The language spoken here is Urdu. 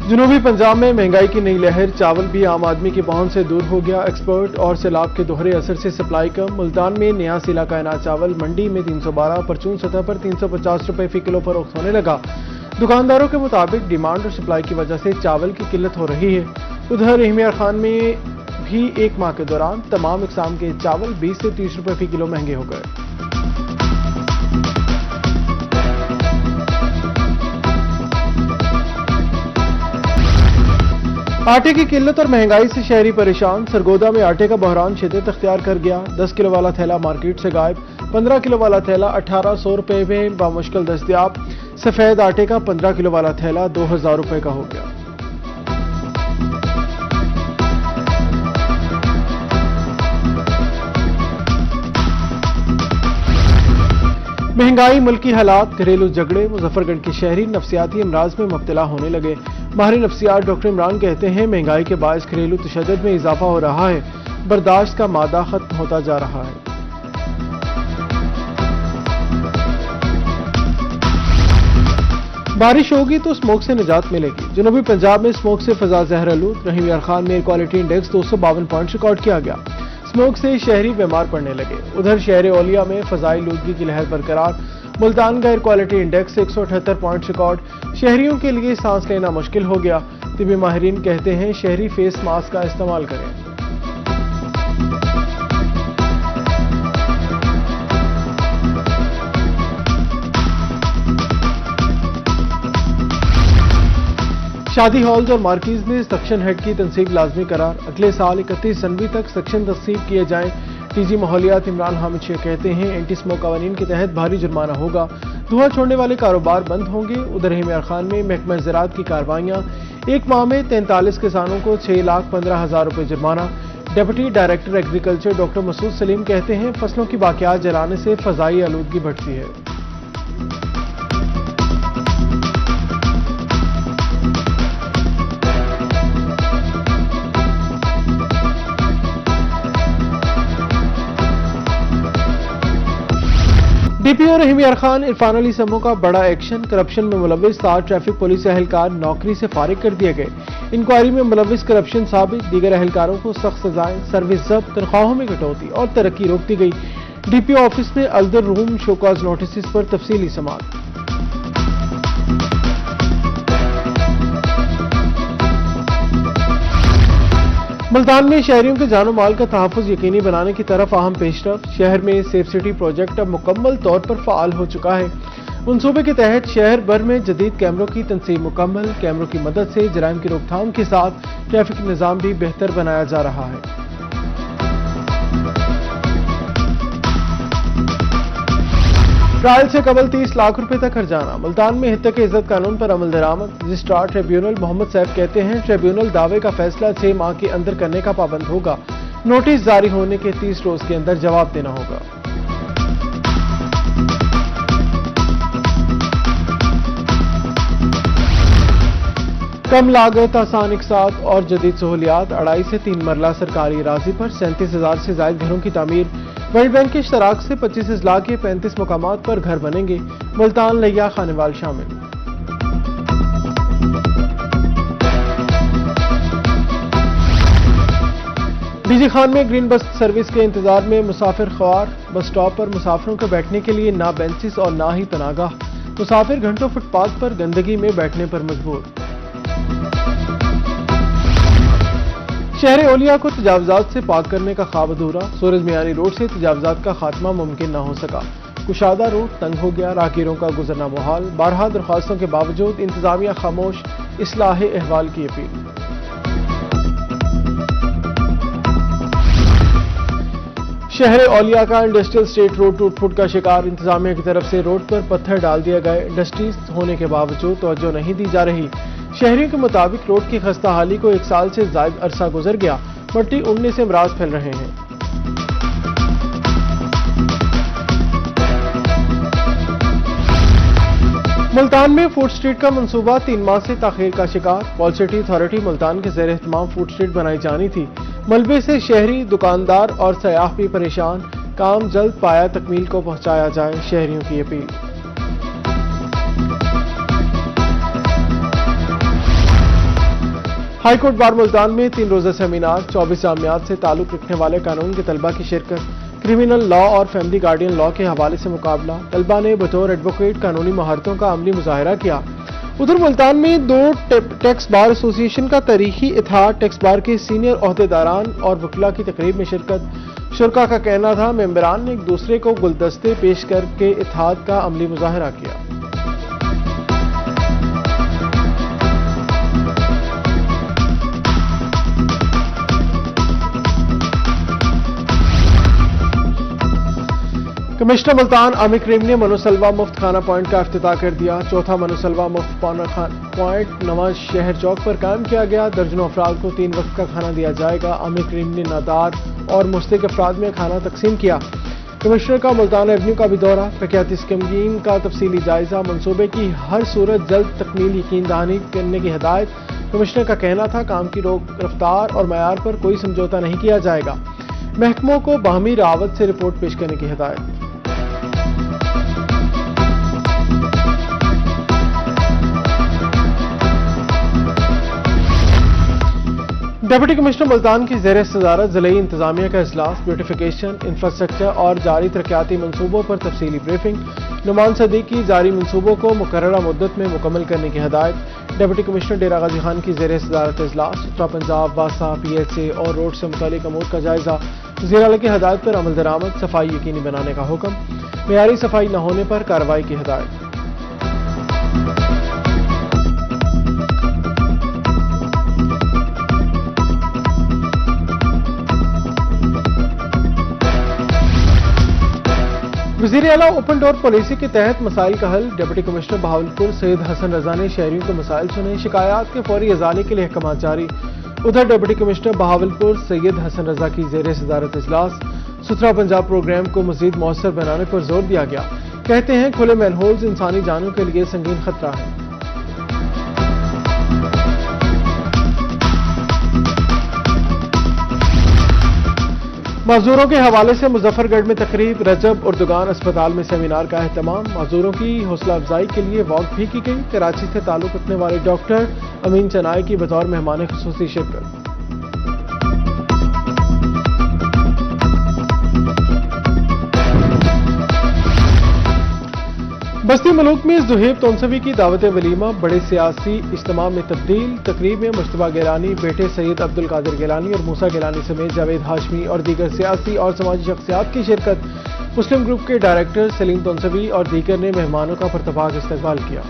جنوبی پنجاب میں مہنگائی کی نئی لہر، چاول بھی عام آدمی کی پہنچ سے دور ہو گیا۔ ایکسپورٹ اور سیلاب کے دوہرے اثر سے سپلائی کم۔ ملتان میں نیا سیلا کائنات چاول منڈی میں 312، پرچون سطح پر 350 روپے فی کلو فروخت ہونے لگا۔ دکانداروں کے مطابق ڈیمانڈ اور سپلائی کی وجہ سے چاول کی قلت ہو رہی ہے۔ ادھر رحیم یار خان میں بھی ایک ماہ کے دوران تمام اقسام کے چاول 20 سے 30 روپے فی کلو مہنگے ہو گئے۔ آٹے کی قلت اور مہنگائی سے شہری پریشان۔ سرگودا میں آٹے کا بحران شدت اختیار کر گیا۔ 10 کلو والا تھیلا مارکیٹ سے غائب۔ 15 کلو والا تھیلا 1800 روپے میں بامشکل دستیاب۔ سفید آٹے کا 15 کلو والا تھیلا 2000 روپے کا ہو گیا۔ مہنگائی، ملکی حالات، گھریلو جھگڑے، مظفر گڑھ کے شہری نفسیاتی امراض میں مبتلا ہونے لگے۔ ماہر نفسیات ڈاکٹر عمران کہتے ہیں مہنگائی کے باعث گھریلو تشدد میں اضافہ ہو رہا ہے، برداشت کا مادہ ختم ہوتا جا رہا ہے۔ بارش ہوگی تو اسموگ سے نجات ملے گی۔ جنوبی پنجاب میں اسموگ سے فضا زہر آلود۔ رحیم یار خان میں air quality index 252 point record کیا گیا۔ اسموگ سے شہری بیمار پڑنے لگے۔ ادھر شہر اولیا میں فضائی آلودگی کی لہر برقرار۔ ملتان کا air quality index 178 point record. شہریوں کے لیے سانس لینا مشکل ہو گیا۔ طبی ماہرین کہتے ہیں شہری فیس ماسک کا استعمال کریں۔ شادی ہالز اور مارکیز میں سیکشن ہیڈ کی تنصیب لازمی قرار۔ اگلے سال 31 جنوری تک سیکشن تنصیب کیے جائیں۔ ڈی جی ماحولیات عمران حامد شیخ کہتے ہیں اینٹی اسموک قوانین کے تحت بھاری جرمانہ ہوگا، دھواں چھوڑنے والے کاروبار بند ہوں گے۔ ادھر رحیم یار خان میں محکمہ زراعت کی کارروائیاں، ایک ماہ میں 43 کسانوں کو 6,15,000 روپے جرمانہ۔ ڈپٹی ڈائریکٹر ایگریکلچر ڈاکٹر مسعود سلیم کہتے ہیں فصلوں کی باقیات جلانے سے فضائی آلودگی بڑھتی ہے۔ ڈی پی او رحیم یار خان عرفان علی سمو کا بڑا ایکشن۔ کرپشن میں ملوث 7 ٹریفک پولیس اہلکار نوکری سے فارغ کر دیے گئے۔ انکوائری میں ملوث کرپشن ثابت، دیگر اہلکاروں کو سخت سزائیں، سروس ضبط، تنخواہوں میں کٹوتی اور ترقی روک دی گئی۔ ڈی پی او آفس میں الدر روم شوکاز نوٹسز پر تفصیلی سماعت۔ ملتان میں شہریوں کے جان و مال کا تحفظ یقینی بنانے کی طرف اہم پیش رفت۔ شہر میں سیف سٹی پروجیکٹ اب مکمل طور پر فعال ہو چکا ہے۔ منصوبے کے تحت شہر بھر میں جدید کیمروں کی تنصیب مکمل۔ کیمروں کی مدد سے جرائم کی روک تھام کے ساتھ ٹریفک نظام بھی بہتر بنایا جا رہا ہے۔ ٹرائل سے قبل 30 لاکھ روپے تک ہرجانہ۔ ملتان میں حتیق عزت قانون پر عمل درآمد۔ رجسٹرار ٹریبیونل محمد سیف کہتے ہیں ٹریبیونل دعوے کا فیصلہ 6 ماہ کے اندر کرنے کا پابند ہوگا۔ نوٹس جاری ہونے کے 30 روز کے اندر جواب دینا ہوگا۔ کم لاگت، آسان اقساط اور جدید سہولیات۔ 2.5 سے 3 مرلہ سرکاری اراضی پر 37,000 سے زائد گھروں کی تعمیر۔ ورلڈ بینک کے اشتراک سے 25 اضلاع کے 35 مقامات پر گھر بنیں گے۔ ملتان، لیا، خانوال شامل۔ ڈی جی خان میں گرین بس سروس کے انتظار میں مسافر خوار۔ بس سٹاپ پر مسافروں کے بیٹھنے کے لیے نہ بینچز اور نہ ہی پناہگاہ۔ مسافر گھنٹوں فٹ پاتھ پر گندگی میں بیٹھنے پر مجبور۔ شہر اولیا کو تجاوزات سے پاک کرنے کا خواب ادھورا۔ سورج میانی روڈ سے تجاوزات کا خاتمہ ممکن نہ ہو سکا۔ کشادہ روڈ تنگ ہو گیا، راہگیروں کا گزرنا محال۔ بارہا درخواستوں کے باوجود انتظامیہ خاموش، اصلاح احوال کی اپیل۔ شہر اولیا کا انڈسٹریل اسٹیٹ روڈ ٹوٹ پھوٹ کا شکار۔ انتظامیہ کی طرف سے روڈ پر پتھر ڈال دیے گئے۔ انڈسٹریز ہونے کے باوجود توجہ نہیں دی جا رہی۔ شہریوں کے مطابق روڈ کی خستہ حالی کو 1 سال سے زائد عرصہ گزر گیا، مٹی اڑنے سے امراض پھیل رہے ہیں۔ ملتان میں فوڈ اسٹریٹ کا منصوبہ 3 ماہ سے تاخیر کا شکار۔ پالیسٹی اتھارٹی ملتان کے زیر اہتمام فوڈ اسٹریٹ بنائی جانی تھی۔ ملبے سے شہری، دکاندار اور سیاح بھی پریشان۔ کام جلد پایا تکمیل کو پہنچایا جائے، شہریوں کی appeal. High court bar Multan میں 3 روزہ سیمینار، 24 جامعات سے تعلق رکھنے والے قانون کے طلبہ کی شرکت، کرمنل لا اور فیملی گارڈین لا کے حوالے سے مقابلہ، طلبہ نے بطور ایڈوکیٹ قانونی مہارتوں کا عملی مظاہرہ کیا۔ ادھر ملتان میں 2 ٹیکس بار ایسوسی ایشن کا تاریخی اتحاد ٹیکس بار کے سینئر عہدیداران اور وکلاء کی تقریب میں شرکت، شرکاء کا کہنا تھا ممبران نے ایک دوسرے کو گلدستے پیش کر کے اتحاد کا عملی مظاہرہ کیا۔ کمشنر ملتان عامر کریم نے منوسلوا مفت کھانا پوائنٹ کا افتتاح کر دیا۔ چوتھا منوسلوا مفت پوائنٹ نواں شہر چوک پر قائم کیا گیا۔ درجنوں افراد کو 3 وقت کا کھانا دیا جائے گا۔ عامر کریم نے نادار اور مستحق افراد میں کھانا تقسیم کیا۔ کمشنر کا ملتان ایونیو کا بھی دورہ، ترقیاتی اسکیموں کا تفصیلی جائزہ، منصوبے کی ہر صورت جلد تکمیل یقین دہانی کرنے کی ہدایت۔ کمشنر کا کہنا تھا کام کی رفتار اور معیار پر کوئی سمجھوتہ نہیں کیا جائے گا۔ محکموں کو باہمی رعاوت سے رپورٹ پیش کرنے کی ہدایت۔ ڈپٹی کمشنر ملتان کی زیر صدارت ضلعی انتظامیہ کا اجلاس، بیوٹیفیکیشن، انفراسٹرکچر اور جاری ترقیاتی منصوبوں پر تفصیلی بریفنگ۔ نعمان صدیق کی جاری منصوبوں کو مقررہ مدت میں مکمل کرنے کی ہدایت۔ ڈپٹی کمشنر ڈیرہ غازی خان کی زیر صدارت اجلاس، سترہ پنجاب، واسا، پی ایچ اے اور روڈ سے متعلق امور کا جائزہ، وزیر اعلیٰ کی ہدایت پر عمل درآمد، صفائی یقینی بنانے کا حکم، معیاری صفائی نہ ہونے پر کارروائی کی ہدایت۔ وزیر اعلیٰ اوپن ڈور پالیسی کے تحت مسائل کا حل، ڈپٹی کمشنر بہاولپور سید حسن رضا نے شہریوں کے مسائل سنے، شکایات کے فوری ازالے کے لیے احکامات جاری۔ ادھر ڈپٹی کمشنر بہاولپور سید حسن رضا کی زیر صدارت اجلاس، سترہ پنجاب پروگرام کو مزید مؤثر بنانے پر زور دیا گیا۔ کہتے ہیں کھلے مین ہولز انسانی جانوں کے لیے سنگین خطرہ ہے۔ معذوروں کے حوالے سے مظفر گڑھ میں تقریب، رجب اردگان اسپتال میں سیمینار کا اہتمام، معذوروں کی حوصلہ افزائی کے لیے واک بھی کی گئی۔ کراچی سے تعلق رکھنے والے ڈاکٹر امین چنائی کی بطور مہمان خصوصی شرکت۔ بستی ملوک میں زہیب تونسوی کی دعوت ولیمہ، بڑے سیاسی اجتماع میں تبدیل۔ تقریب میں مجتبیٰ گیلانی، بیٹے سید عبد القادر گیلانی اور موسیٰ گیلانی سمیت جاوید ہاشمی اور دیگر سیاسی اور سماجی شخصیات کی شرکت۔ مسلم گروپ کے ڈائریکٹر سلیم تونسوی اور دیگر نے مہمانوں کا پرتپاک استقبال کیا۔